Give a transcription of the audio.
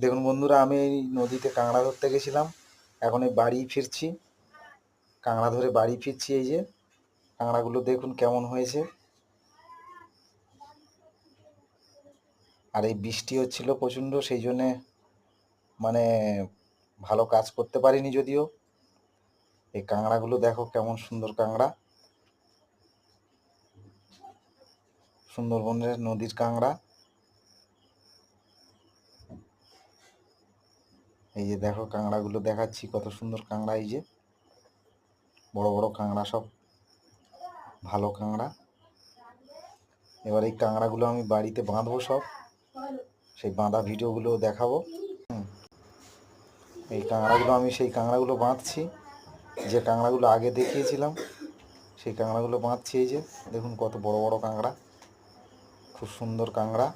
দেখুন বন্ধুরা, আমি এই নদীতে কাঁকড়া ধরতে গেছিলাম, এখন এই বাড়ি ফিরছি। কাঁকড়া ধরে বাড়ি ফিরছি। এই যে কাঁকড়াগুলো দেখুন কেমন হয়েছে। আর এই বৃষ্টি হচ্ছিল প্রচণ্ড, সেই জন্যে মানে ভালো কাজ করতে পারিনি যদিও। এই কাঁকড়াগুলো দেখো কেমন সুন্দর কাঁকড়া, সুন্দরবনের নদীর কাঁকড়া। এই যে দেখো কাঁকড়াগুলো দেখাচ্ছি, কত সুন্দর কাঁকড়া। এই যে বড় বড় কাঁকড়া, সব ভালো কাঁকড়া। এবার এই কাঁকড়াগুলো আমি বাড়িতে বাঁধবো সব, সেই বাঁধা ভিডিওগুলো দেখাবো। এই কাঁকড়াগুলো আমি সেই কাঁকড়াগুলো বাঁধছি, যে কাঁকড়াগুলো আগে দেখিয়েছিলাম সেই কাঁকড়াগুলো বাঁধছি। এই যে দেখুন কত বড় বড় কাঁকড়া, খুব সুন্দর কাঁকড়া।